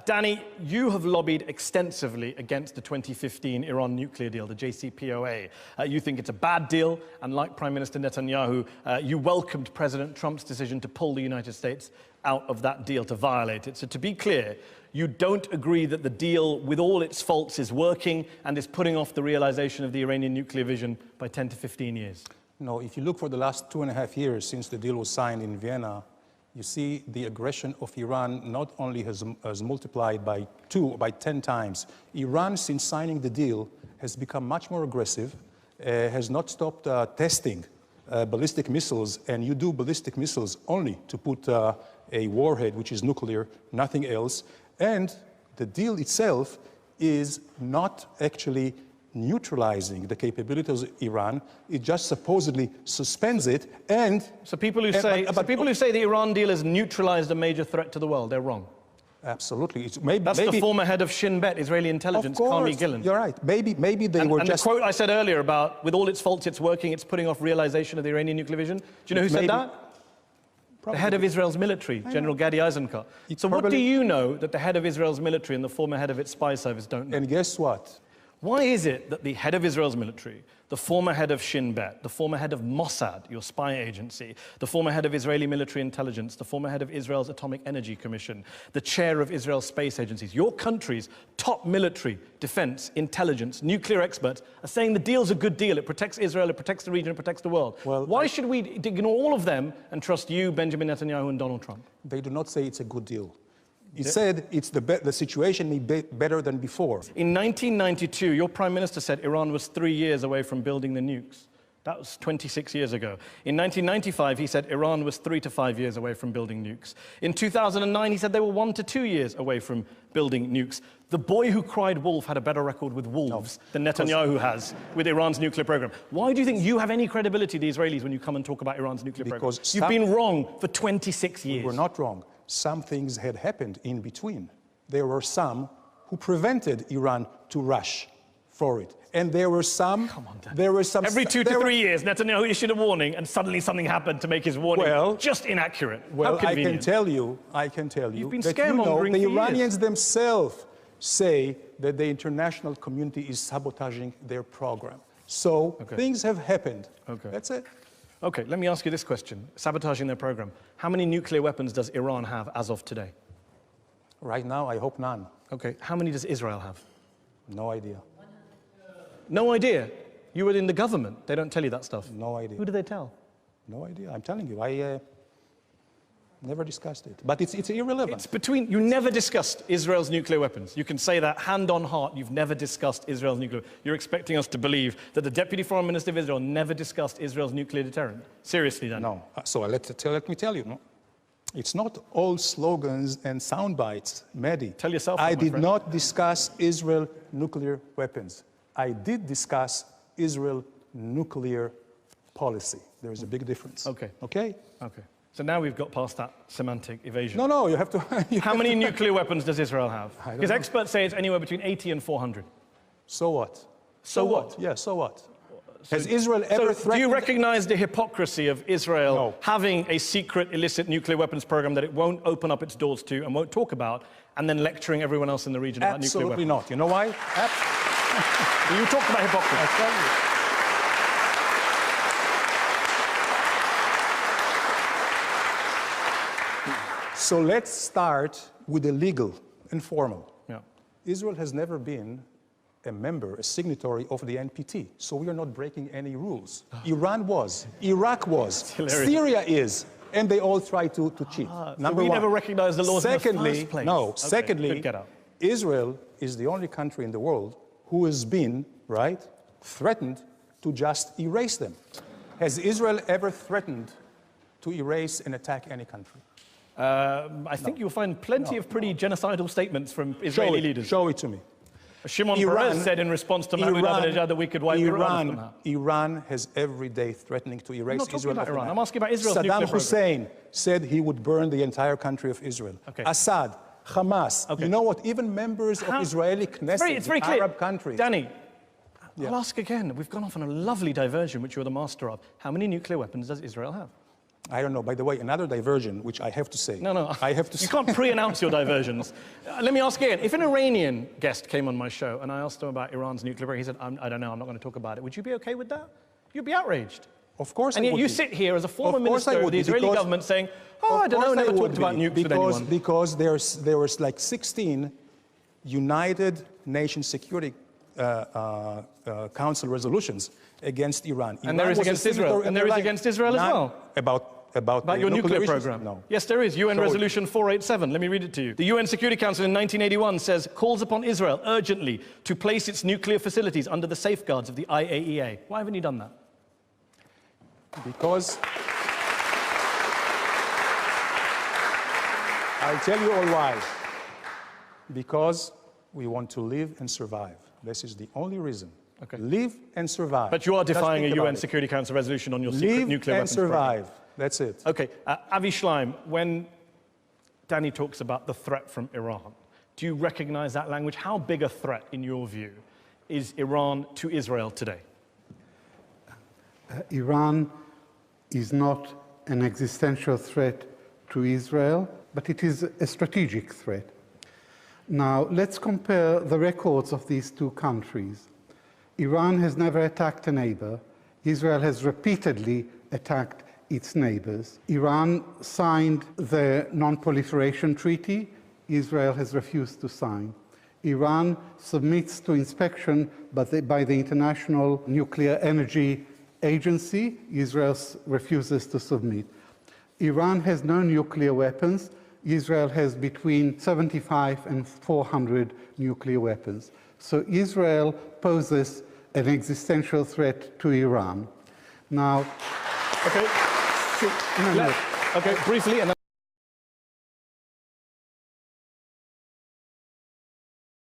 Danny, you have lobbied extensively against the 2015 Iran nuclear deal, the JCPOA. You think it's a bad deal, and like Prime Minister Netanyahu, you welcomed President Trump's decision to pull the United States out of that deal, to violate it. So to be clear, you don't agree that the deal, with all its faults, is working and is putting off the realization of the Iranian nuclear vision by 10 to 15 years? No, if you look for the last 2.5 years since the deal was signed in Vienna, you see the aggression of Iran not only has multiplied by 10 times. Iran, since signing the deal, has become much more aggressive, has not stopped testing ballistic missiles, and you do ballistic missiles only to put a warhead, which is nuclear, nothing else. And the deal itself is not actually neutralizing the capabilities of Iran. It just supposedly suspends it. And so people who say the Iran deal has neutralized a major threat to the world, they're wrong. Absolutely. That's the former head of Shin Bet, Israeli intelligence, Carmi Gillen. You're right. Maybe they were just... And the quote I said earlier about, with all its faults, it's working, it's putting off realization of the Iranian nuclear vision. Do you know who said that? Probably. The head of Israel's military, General Gadi Eisenkot. So what do you know that the head of Israel's military and the former head of its spy service don't know? And guess what? Why is it that the head of Israel's military, the former head of Shin Bet, the former head of Mossad, your spy agency, the former head of Israeli military intelligence, the former head of Israel's Atomic Energy Commission, the chair of Israel's space agencies, your country's top military, defense, intelligence, nuclear experts are saying the deal's a good deal, it protects Israel, it protects the region, it protects the world. Well, why should we ignore all of them and trust you, Benjamin Netanyahu, and Donald Trump? They do not say it's a good deal. He said it's the situation may be better than before. In 1992, your prime minister said Iran was 3 years away from building the nukes. That was 26 years ago. In 1995, he said Iran was 3 to 5 years away from building nukes. In 2009, he said they were 1 to 2 years away from building nukes. The boy who cried wolf had a better record with wolves than Netanyahu has with Iran's nuclear program. Why do you think you have any credibility, the Israelis, when you come and talk about Iran's nuclear program? You've been wrong for 26 years. We were not wrong. Some things had happened in between. There were some who prevented Iran to rush for it. And there were some... Come on, Dan. There were some... Every 2 to 3 years, Netanyahu issued a warning, and suddenly something happened to make his warning just inaccurate. Well, I can tell you You've been that the Iranians themselves say that the international community is sabotaging their program. So things have happened. That's it. Okay, let me ask you this question. Sabotaging their program. How many nuclear weapons does Iran have as of today? Right now, I hope none. Okay, how many does Israel have? No idea. No idea? You were in the government. They don't tell you that stuff. No idea. Who do they tell? No idea. I'm telling you, I never discussed it. But it's irrelevant. It's between... You never discussed Israel's nuclear weapons. You can say that hand on heart. You've never discussed Israel's nuclear... You're expecting us to believe that the Deputy Foreign Minister of Israel never discussed Israel's nuclear deterrent? Seriously, then? No. So let me tell you, no? It's not all slogans and sound bites, Mehdi. Tell yourself I did not discuss Israel nuclear weapons. I did discuss Israel nuclear policy. There is a big difference. Okay. Okay? Okay. So now we've got past that semantic evasion. No, you have to... How many nuclear weapons does Israel have? Because experts say it's anywhere between 80 and 400. So what? So what? Yeah, so what? Has Israel ever threatened... Do you recognize the hypocrisy of Israel having a secret illicit nuclear weapons program that it won't open up its doors to and won't talk about, and then lecturing everyone else in the region about nuclear weapons? Absolutely not. You know why? You talked about hypocrisy. I tell you. So let's start with the legal and formal. Yeah. Israel has never been a member, a signatory of the NPT, so we are not breaking any rules. Iran was, Iraq was, Syria is, and they all try to cheat. Number one. We never recognized the laws in the first place. No. Secondly, Israel is the only country in the world who has been, threatened to just erase them. Has Israel ever threatened to erase and attack any country? I think you'll find plenty of pretty genocidal statements from Israeli leaders. Show it to me. Shimon Peres said in response to Mahmoud Ahmadinejad that we could wipe Iran. Iran has every day threatening to erase Israel. I'm not talking about Iran. I'm asking about Israel's nuclear program. Saddam Hussein said he would burn the entire country of Israel. Assad, Hamas. You know what? Even members of Israeli Knesset, Arab countries. Danny, I'll ask again. We've gone off on a lovely diversion, which you're the master of. How many nuclear weapons does Israel have? I don't know. By the way, another diversion, which I have to say. No. I have to say. You can't pre-announce your diversions. Let me ask again. If an Iranian guest came on my show and I asked him about Iran's nuclear program, he said, I don't know, I'm not going to talk about it. Would you be okay with that? You'd be outraged. Of course and I yet would you be. sit here as a former minister of the Israeli government saying, I don't know, never talked about nukes with anyone. Because there was like 16 United Nations Security Council resolutions against Iran. And there is against Israel. And there is against Israel as well. About your nuclear program? No. Yes, there is. UN Resolution 487. Let me read it to you. The UN Security Council in 1981 says, calls upon Israel urgently to place its nuclear facilities under the safeguards of the IAEA. Why haven't you done that? Because I'll tell you all why. Because we want to live and survive. This is the only reason. Okay. Live and survive. But you are defying a UN Security Council resolution on your secret nuclear weapons program. Live and survive. That's it. Okay. Avi Schleim, when Danny talks about the threat from Iran, do you recognize that language? How big a threat, in your view, is Iran to Israel today? Iran is not an existential threat to Israel, but it is a strategic threat. Now, let's compare the records of these two countries. Iran has never attacked a neighbor. Israel has repeatedly attacked its neighbors. Iran signed the Non-Proliferation Treaty. Israel has refused to sign. Iran submits to inspection by the International Nuclear Energy Agency. Israel refuses to submit. Iran has no nuclear weapons. Israel has between 75 and 400 nuclear weapons. So Israel poses an existential threat to Iran. Now, okay, briefly, and then